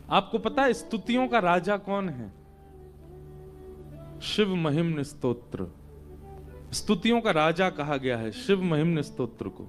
आपको पता है स्तुतियों का राजा कौन है? शिव महिम्न स्तोत्र। स्तुतियों का राजा कहा गया है शिव महिम्न स्तोत्र को।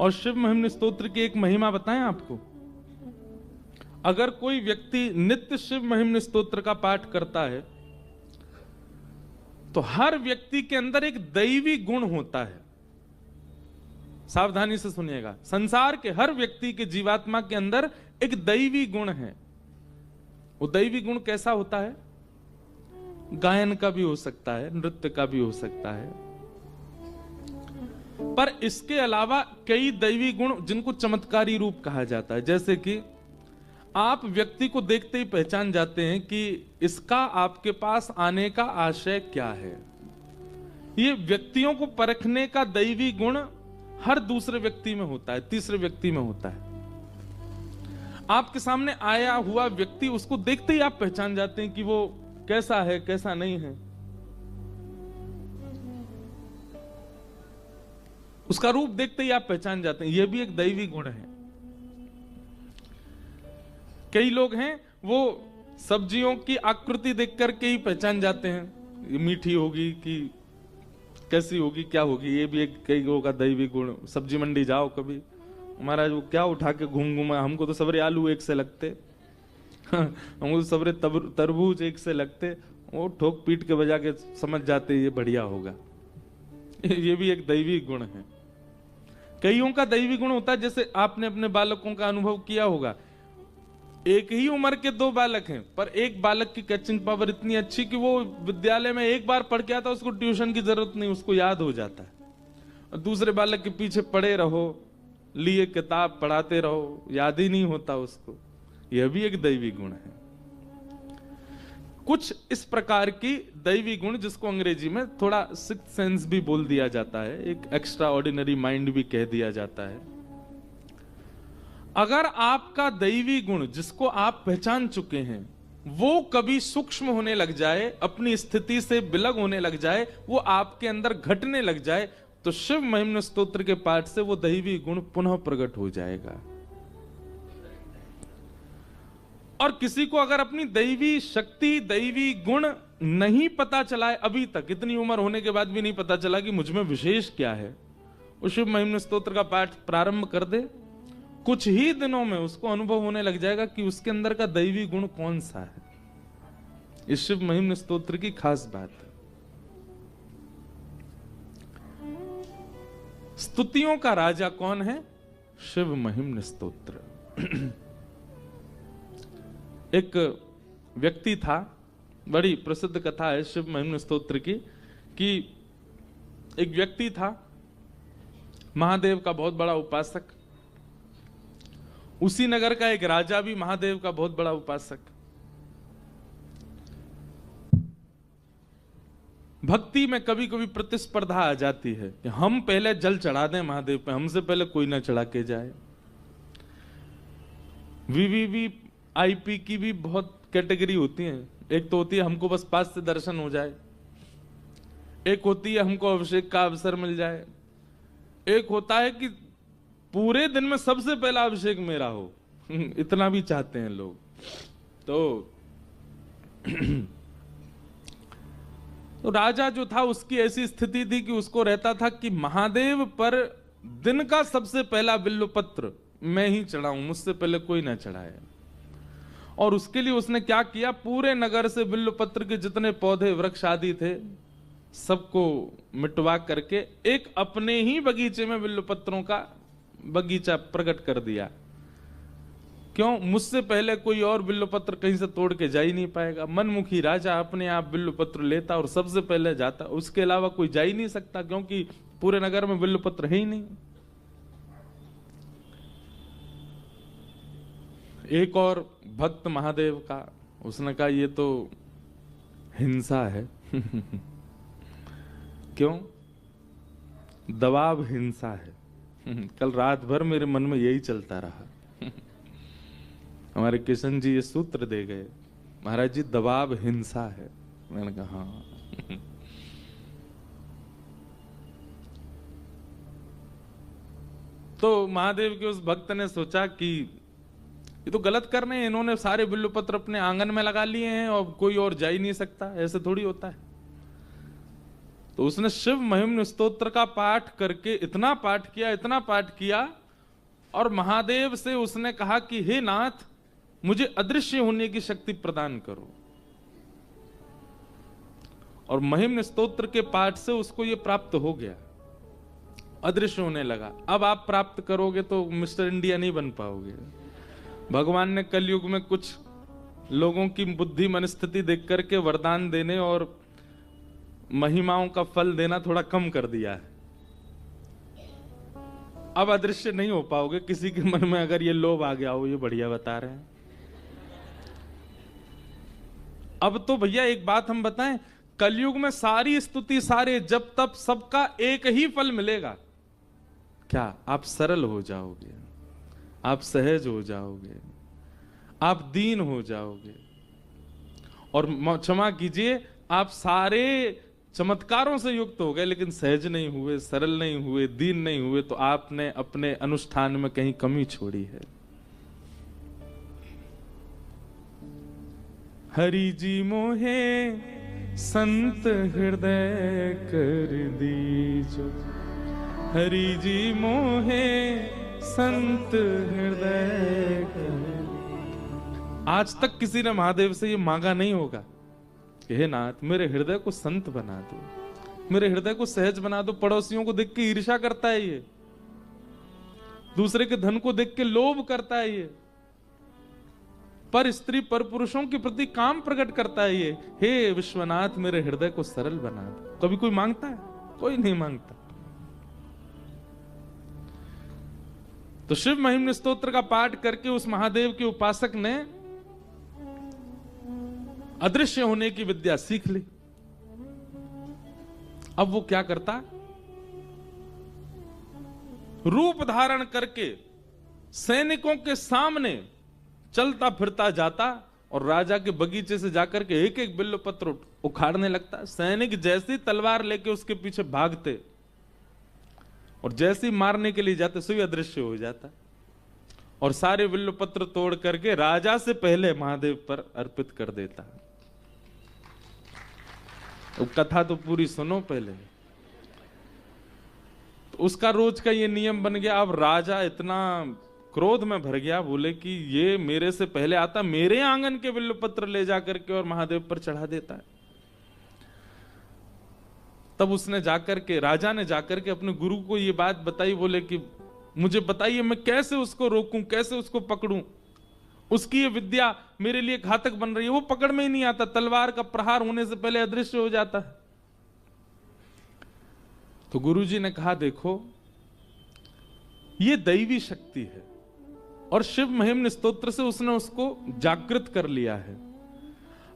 और शिव महिम्न स्तोत्र की एक महिमा बताएं आपको। अगर कोई व्यक्ति नित्य शिव महिम्न स्तोत्र का पाठ करता है तो हर व्यक्ति के अंदर एक दैवी गुण होता है। सावधानी से सुनिएगा, संसार के हर व्यक्ति के जीवात्मा के अंदर एक दैवी गुण है। वो दैवी गुण कैसा होता है? गायन का भी हो सकता है, नृत्य का भी हो सकता है, पर इसके अलावा कई दैवी गुण जिनको चमत्कारी रूप कहा जाता है। जैसे कि आप व्यक्ति को देखते ही पहचान जाते हैं कि इसका आपके पास आने का आशय क्या है। ये व्यक्तियों को परखने का दैवी गुण हर दूसरे व्यक्ति में होता है, तीसरे व्यक्ति में होता है। आपके सामने आया हुआ व्यक्ति, उसको देखते ही आप पहचान जाते हैं कि वो कैसा है, कैसा नहीं है। उसका रूप देखते ही आप पहचान जाते हैं। यह भी एक दैवी गुण है। कई लोग हैं वो सब्जियों की आकृति देख करके ही पहचान जाते हैं, ये मीठी होगी कि कैसी होगी, क्या होगी। ये भी एक कई लोगों का दैवी गुण। सब्जी मंडी जाओ कभी, महाराज वो क्या उठा के घूमा, हमको तो सबरे आलू एक से लगते, हमको तो सबरे तरबूज एक से लगते। वो ठोक पीट के बजा के समझ जाते ये बढ़िया होगा। ये भी एक दैवी गुण है। कईयों का दैवी गुण होता है, जैसे आपने अपने बालकों का अनुभव किया होगा। एक ही उम्र के दो बालक हैं, पर एक बालक की कैचिंग पावर इतनी अच्छी कि वो विद्यालय में एक बार पढ़ के आता, उसको ट्यूशन की जरूरत नहीं, उसको याद हो जाता है। और दूसरे बालक के पीछे पड़े रहो, लिए किताब पढ़ाते रहो, याद ही नहीं होता उसको। यह भी एक दैवी गुण है। कुछ इस प्रकार की दैवी गुण जिसको अंग्रेजी में थोड़ा सिक्स्थ सेंस भी बोल दिया जाता है, एक एक्स्ट्रा ऑर्डिनरी माइंड भी कह दिया जाता है। अगर आपका दैवी गुण जिसको आप पहचान चुके हैं वो कभी सूक्ष्म होने लग जाए, अपनी स्थिति से बिलग होने लग जाए, वो आपके अंदर घटने लग जाए, तो शिव महिम्न स्तोत्र के पाठ से वो दैवी गुण पुनः प्रकट हो जाएगा। और किसी को अगर अपनी दैवी शक्ति, दैवी गुण नहीं पता चला है, अभी तक इतनी उम्र होने के बाद भी नहीं पता चला कि मुझ में विशेष क्या है, वो शिव महिम्न स्तोत्र का पाठ प्रारंभ कर दे, कुछ ही दिनों में उसको अनुभव होने लग जाएगा कि उसके अंदर का दैवी गुण कौन सा है। इस शिव महिम्न स्तोत्र की खास बात है। स्तुतियों का राजा कौन है? शिव महिम्न स्तोत्र। एक व्यक्ति था, बड़ी प्रसिद्ध कथा है शिव महिम्न स्तोत्र की, कि एक व्यक्ति था महादेव का बहुत बड़ा उपासक। उसी नगर का एक राजा भी महादेव का बहुत बड़ा उपासक। भक्ति में कभी कभी प्रतिस्पर्धा आ जाती है कि हम पहले जल चढ़ा दें महादेव पे, हमसे पहले कोई ना चढ़ा के जाए। वीवीवीआईपी की भी बहुत कैटेगरी होती है। एक तो होती है हमको बस पास से दर्शन हो जाए, एक होती है हमको अभिषेक का अवसर मिल जाए, एक होता है कि पूरे दिन में सबसे पहला अभिषेक मेरा हो। इतना भी चाहते हैं लोग। तो राजा जो था उसकी ऐसी स्थिति थी कि उसको रहता था कि महादेव पर दिन का सबसे पहला बिल्व पत्र मैं ही चढ़ाऊं, मुझसे पहले कोई ना चढ़ाए। और उसके लिए उसने क्या किया, पूरे नगर से बिल्व पत्र के जितने पौधे वृक्ष आदि थे सबको मिटवा करके एक अपने ही बगीचे में बिल्व पत्रों का बगीचा प्रकट कर दिया। क्यों? मुझसे पहले कोई और बिल्व पत्र कहीं से तोड़ के जा ही नहीं पाएगा। मनमुखी राजा अपने आप बिल्व पत्र लेता और सबसे पहले जाता, उसके अलावा कोई जा ही नहीं सकता, क्योंकि पूरे नगर में बिल्व पत्र है ही नहीं। एक और भक्त महादेव का, उसने कहा ये तो हिंसा है। क्यों? दबाव हिंसा है। कल रात भर मेरे मन में यही चलता रहा। हमारे किशन जी ये सूत्र दे गए, महाराज जी दबाव हिंसा है। मैंने कहा हाँ। तो महादेव के उस भक्त ने सोचा कि ये तो गलत कर रहे हैं, इन्होंने सारे बिल्वपत्र अपने आंगन में लगा लिए हैं और कोई और जा ही नहीं सकता, ऐसे थोड़ी होता है। तो उसने शिव महिम्न स्तोत्र का पाठ करके इतना पाठ किया और महादेव से उसने कहा कि हे नाथ, मुझे अदृश्य होने की शक्ति प्रदान करो। और महिम्न स्तोत्र के पाठ से उसको यह प्राप्त हो गया, अदृश्य होने लगा। अब आप प्राप्त करोगे तो मिस्टर इंडिया नहीं बन पाओगे। भगवान ने कलयुग में कुछ लोगों की बुद्धि मनस्थिति देख करके वरदान देने और महिमाओं का फल देना थोड़ा कम कर दिया है। अब अदृश्य नहीं हो पाओगे। किसी के मन में अगर ये लोभ आ गया हो, ये बढ़िया बता रहे हैं। अब तो भैया एक बात हम बताएं, कलयुग में सारी स्तुति, सारे जब तब, सबका एक ही फल मिलेगा। क्या? आप सरल हो जाओगे, आप सहज हो जाओगे, आप दीन हो जाओगे। और क्षमा कीजिए, आप सारे चमत्कारों से युक्त हो गए लेकिन सहज नहीं हुए, सरल नहीं हुए, दीन नहीं हुए, तो आपने अपने अनुष्ठान में कहीं कमी छोड़ी है। हरि जी मोहे संत हृदय कर दीजो, हरि जी मोहे संत हृदय कर। आज तक किसी ने महादेव से ये मांगा नहीं होगा कि हे नाथ, मेरे हृदय को संत बना दो, मेरे हृदय को सहज बना दो। पड़ोसियों को देख के ईर्ष्या करता है ये, दूसरे के धन को देख के लोभ करता है ये, पर स्त्री पर पुरुषों के प्रति काम प्रकट करता है ये। हे विश्वनाथ, मेरे हृदय को सरल बना दो। कभी कोई मांगता है? कोई नहीं मांगता। तो शिव महिम्न स्तोत्र का पाठ करके उस महादेव के उपासक ने अदृश्य होने की विद्या सीख ली। अब वो क्या करता? रूप धारण करके सैनिकों के सामने चलता फिरता जाता और राजा के बगीचे से जाकर के एक एक बिल्वपत्र उखाड़ने लगता। सैनिक जैसी तलवार लेके उसके पीछे भागते और जैसी मारने के लिए जाते सो अदृश्य हो जाता और सारे बिल्वपत्र तोड़ करके राजा से पहले महादेव पर अर्पित कर देता। तो कथा तो पूरी सुनो पहले। तो उसका रोज का ये नियम बन गया। अब राजा इतना क्रोध में भर गया, बोले कि ये मेरे से पहले आता, मेरे आंगन के बिल्वपत्र ले जाकर के और महादेव पर चढ़ा देता है। तब उसने जाकर के, राजा ने जाकर के अपने गुरु को ये बात बताई। बोले कि मुझे बताइए मैं कैसे उसको रोकूं, कैसे उसको पकड़ूं। उसकी ये विद्या मेरे लिए घातक बन रही है, वो पकड़ में ही नहीं आता, तलवार का प्रहार होने से पहले अदृश्य हो जाता है। तो गुरुजी ने कहा, देखो ये दैवी शक्ति है और शिव महिम्न स्तोत्र से उसने उसको जागृत कर लिया है।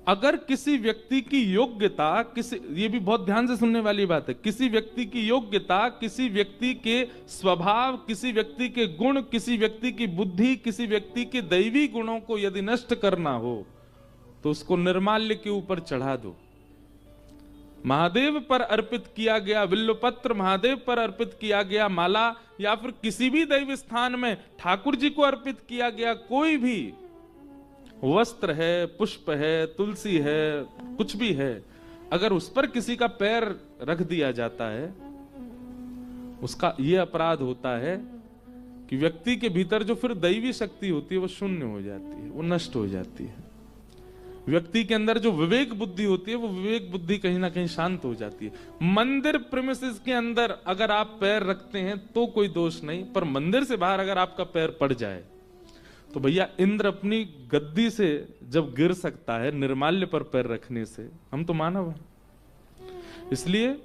अगर किसी व्यक्ति की योग्यता, ये भी बहुत ध्यान से सुनने वाली बात है, किसी व्यक्ति की योग्यता, किसी व्यक्ति के स्वभाव, किसी व्यक्ति के गुण, किसी व्यक्ति की बुद्धि, किसी व्यक्ति के दैवी गुणों को यदि नष्ट करना हो तो उसको निर्माल्य के ऊपर चढ़ा दो। महादेव पर अर्पित किया गया बिल्वपत्र, महादेव पर अर्पित किया गया माला, या फिर किसी भी दैव स्थान में ठाकुर जी को अर्पित किया गया कोई भी वस्त्र है, पुष्प है, तुलसी है, कुछ भी है, अगर उस पर किसी का पैर रख दिया जाता है, उसका यह अपराध होता है कि व्यक्ति के भीतर जो फिर दैवी शक्ति होती है वो शून्य हो जाती है, वो नष्ट हो जाती है। व्यक्ति के अंदर जो विवेक बुद्धि होती है वो विवेक बुद्धि कहीं ना कहीं शांत हो जाती है। मंदिर प्रीमिसेस के अंदर अगर आप पैर रखते हैं तो कोई दोष नहीं, पर मंदिर से बाहर अगर आपका पैर पड़ जाए तो भैया इंद्र अपनी गद्दी से जब गिर सकता है निर्माल्य पर पैर रखने से, हम तो मानव हैं। इसलिए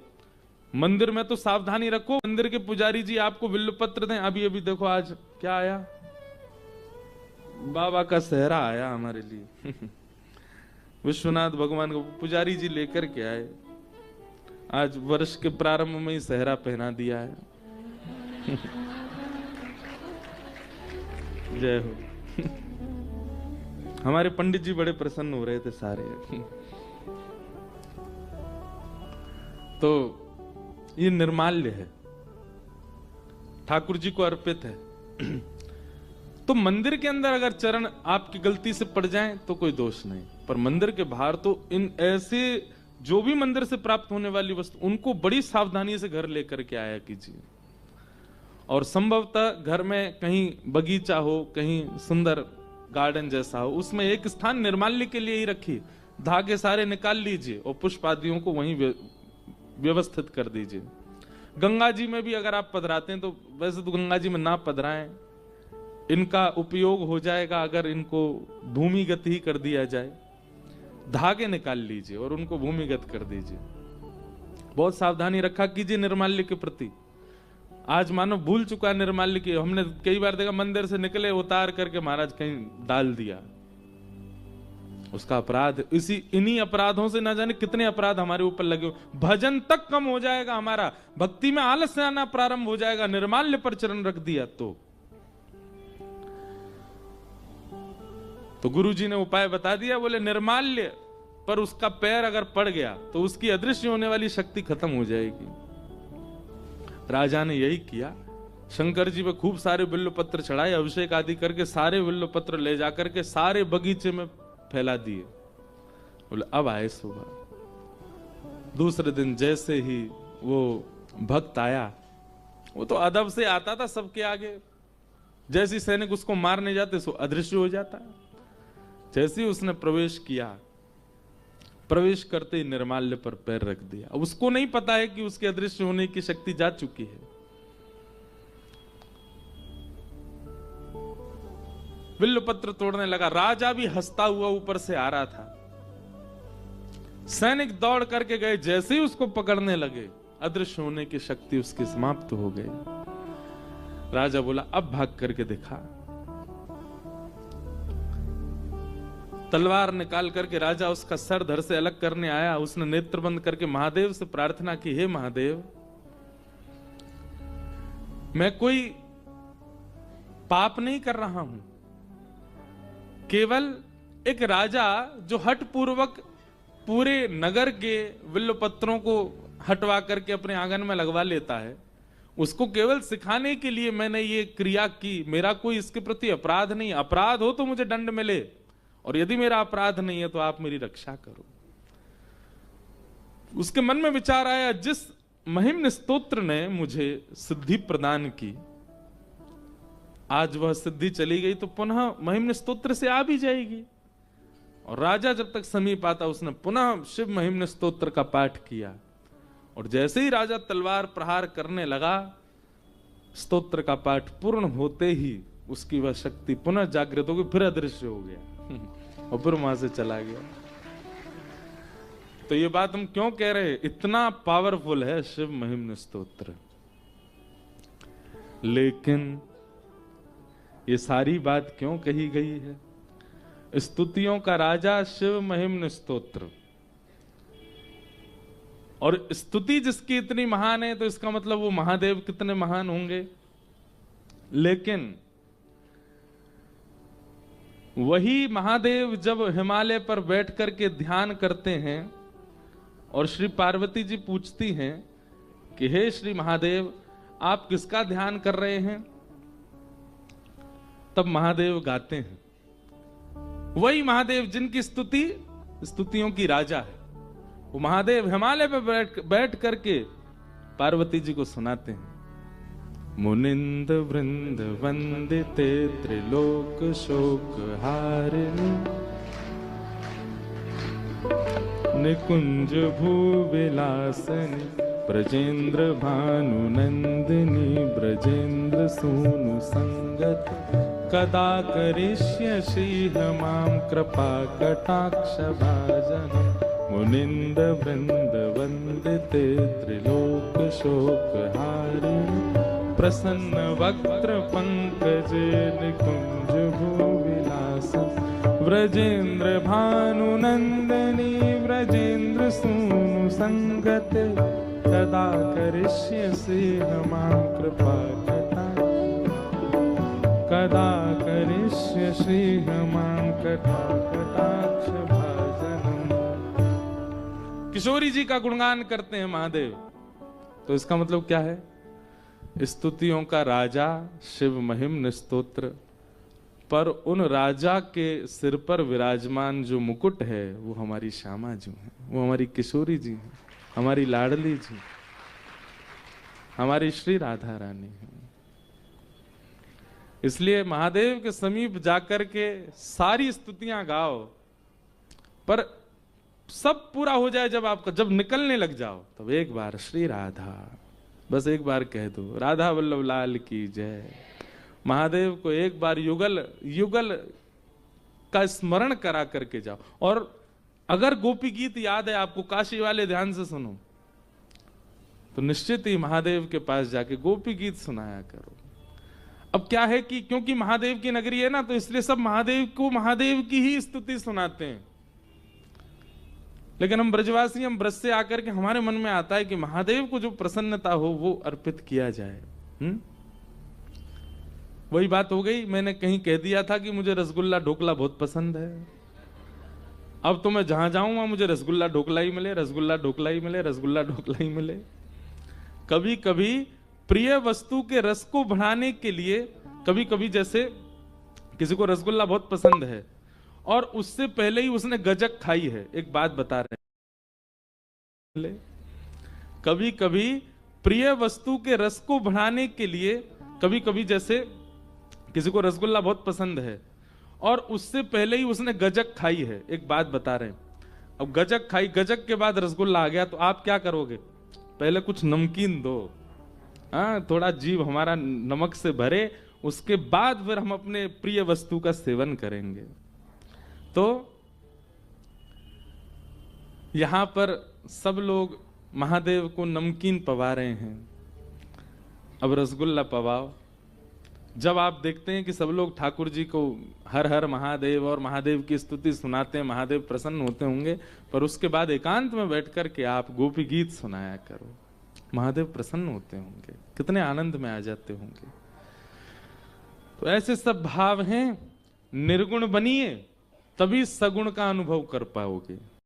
मंदिर में तो सावधानी रखो। मंदिर के पुजारी जी आपको बिल्वपत्र दें। अभी अभी देखो आज क्या आया, बाबा का सेहरा आया हमारे लिए विश्वनाथ भगवान को पुजारी जी लेकर के आए। आज वर्ष के प्रारंभ में ही सेहरा पहना दिया है जय हो हमारे पंडित जी बड़े प्रसन्न हो रहे थे सारे तो ये निर्माल्य है, ठाकुर जी को अर्पित है। तो मंदिर के अंदर अगर चरण आपकी गलती से पड़ जाएं तो कोई दोष नहीं, पर मंदिर के बाहर तो इन ऐसे जो भी मंदिर से प्राप्त होने वाली वस्तु उनको बड़ी सावधानी से घर लेकर के आया कीजिए। और संभवतः घर में कहीं बगीचा हो, कहीं सुंदर गार्डन जैसा हो, उसमें एक स्थान निर्माल्य के लिए ही रखिए, धागे सारे निकाल लीजिए और पुष्प आदियों को वहीं व्यवस्थित कर दीजिए। गंगा जी में भी अगर आप पधराते हैं तो वैसे तो गंगा जी में ना पधराएं, इनका उपयोग हो जाएगा अगर इनको भूमिगत ही कर दिया जाए। धागे निकाल लीजिए और उनको भूमिगत कर दीजिए। बहुत सावधानी रखा कीजिए निर्माल्य के प्रति। आज मानो भूल चुका निर्माल्य की, हमने कई बार देखा मंदिर से निकले उतार करके महाराज कहीं डाल दिया, उसका अपराध। इन्हीं अपराधों से ना जाने कितने अपराध हमारे ऊपर लगे हो। भजन तक कम हो जाएगा हमारा, भक्ति में आलस्य आना प्रारंभ हो जाएगा, निर्माल्य पर चरण रख दिया तो गुरु जी ने उपाय बता दिया, बोले निर्माल्य पर उसका पैर अगर पड़ गया तो उसकी अदृश्य होने वाली शक्ति खत्म हो जाएगी। राजा ने यही किया, शंकर जी पे खूब सारे बिल्व पत्र चढ़ाए, अभिषेक आदि करके सारे बिल्व पत्र ले जाकर के सारे बगीचे में फैला दिए। बोले अब आए सुबह। दूसरे दिन जैसे ही वो भक्त आया, वो तो अदब से आता था सबके आगे, जैसे सैनिक उसको मारने जाते सो अदृश्य हो जाता। जैसे ही उसने प्रवेश किया, प्रवेश करते ही निर्माल्य पर पैर रख दिया। अब उसको नहीं पता है कि उसके अदृश्य होने की शक्ति जा चुकी है। बिल्व पत्र तोड़ने लगा, राजा भी हंसता हुआ ऊपर से आ रहा था। सैनिक दौड़ करके गए, जैसे ही उसको पकड़ने लगे अदृश्य होने की शक्ति उसकी समाप्त हो गई। राजा बोला अब भाग करके दिखा। तलवार निकाल करके राजा उसका सर धड़ से अलग करने आया। उसने नेत्र बंद करके महादेव से प्रार्थना की, हे महादेव, मैं कोई पाप नहीं कर रहा हूं, केवल एक राजा जो हठ पूर्वक पूरे नगर के बिल्व पत्रों को हटवा करके अपने आंगन में लगवा लेता है, उसको केवल सिखाने के लिए मैंने ये क्रिया की। मेरा कोई इसके प्रति अपराध नहीं, अपराध हो तो मुझे दंड मिले, और यदि मेरा अपराध नहीं है तो आप मेरी रक्षा करो। उसके मन में विचार आया, जिस महिम्न स्तोत्र ने मुझे सिद्धि प्रदान की, आज वह सिद्धि चली गई तो पुनः महिम्न स्तोत्र से आ भी जाएगी। और राजा जब तक समीप आता उसने पुनः शिव महिम्न स्तोत्र का पाठ किया, और जैसे ही राजा तलवार प्रहार करने लगा, स्तोत्र का पाठ पूर्ण होते ही उसकी वह शक्ति पुनः जागृत हो गई, फिर अदृश्य हो गया और फिर वहां से चला गया। तो ये बात हम क्यों कह रहे हैं, इतना पावरफुल है शिव महिम्न स्तोत्र। लेकिन ये सारी बात क्यों कही गई है? स्तुतियों का राजा शिव महिम्न स्तोत्र, और स्तुति जिसकी इतनी महान है तो इसका मतलब वो महादेव कितने महान होंगे। लेकिन वही महादेव जब हिमालय पर बैठ करके ध्यान करते हैं और श्री पार्वती जी पूछती हैं कि हे श्री महादेव, आप किसका ध्यान कर रहे हैं, तब महादेव गाते हैं। वही महादेव जिनकी स्तुति स्तुतियों की राजा है, वो महादेव हिमालय पर बैठ करके पार्वती जी को सुनाते हैं। मुनिंद वृंद वंदिते त्रिलोक शोक हारिणी, निकुंज भूविलासनी, ब्रजेंद्र भानु नंदिनी, ब्रजेंद्र सूनु संगत, कदा करिष्यसि मां कृपा कटाक्ष भाजनम्। मुनिंद वृंद वंदिते त्रिलोक शोक हारिणी, प्रसन्न वक्त्र पंकज निकुंज भूविलास, ब्रजेंद्र भानु नंदिनी, ब्रजेंद्र सूनु संगत, कदा करिष्यसि मां कृपा कदा करिष्यसि मां कटाक्ष भाजनम्। किशोरी जी का गुणगान करते हैं महादेव, तो इसका मतलब क्या है? स्तुतियों का राजा शिव महिम्न स्तोत्र, पर उन राजा के सिर पर विराजमान जो मुकुट है वो हमारी श्यामा जी है, वो हमारी किशोरी जी है, हमारी लाडली जी, हमारी श्री राधा रानी है। इसलिए महादेव के समीप जाकर के सारी स्तुतियां गाओ, पर सब पूरा हो जाए जब आपका, जब निकलने लग जाओ तब एक बार श्री राधा, बस एक बार कह दो, राधा वल्लभ लाल की जय। महादेव को एक बार युगल युगल का स्मरण करा करके जाओ। और अगर गोपी गीत याद है आपको, काशी वाले ध्यान से सुनो, तो निश्चित ही महादेव के पास जाके गोपी गीत सुनाया करो। अब क्या है कि क्योंकि महादेव की नगरी है ना, तो इसलिए सब महादेव को महादेव की ही स्तुति सुनाते हैं। लेकिन हम ब्रजवासी, हम ब्रज से आकर के हमारे मन में आता है कि महादेव को जो प्रसन्नता हो वो अर्पित किया जाए। वही बात हो गई, मैंने कहीं कह दिया था कि मुझे रसगुल्ला ढोकला बहुत पसंद है। अब तो मैं जहां जाऊं वहां मुझे रसगुल्ला ढोकला ही मिले, रसगुल्ला ढोकला ही मिले, रसगुल्ला ढोकला ही मिले। कभी कभी प्रिय वस्तु के रस को बढ़ाने के लिए, कभी कभी जैसे किसी को रसगुल्ला बहुत पसंद है और उससे पहले ही उसने गजक खाई है, एक बात बता रहे हैं, कभी कभी प्रिय वस्तु के रस को बढ़ाने के लिए, कभी कभी जैसे किसी को रसगुल्ला बहुत पसंद है और उससे पहले ही उसने गजक खाई है, एक बात बता रहे हैं। अब गजक खाई, गजक के बाद रसगुल्ला आ गया, तो आप क्या करोगे? पहले कुछ नमकीन दो, हाँ, थोड़ा जीभ हमारा नमक से भरे, उसके बाद फिर हम अपने प्रिय वस्तु का सेवन करेंगे। तो यहां पर सब लोग महादेव को नमकीन पवा रहे हैं, अब रसगुल्ला पवाओ। जब आप देखते हैं कि सब लोग ठाकुर जी को हर हर महादेव और महादेव की स्तुति सुनाते हैं, महादेव प्रसन्न होते होंगे, पर उसके बाद एकांत में बैठ कर के आप गोपी गीत सुनाया करो, महादेव प्रसन्न होते होंगे, कितने आनंद में आ जाते होंगे। तो ऐसे सब भाव हैं, निर्गुण बनिए तभी सगुण का अनुभव कर पाओगे।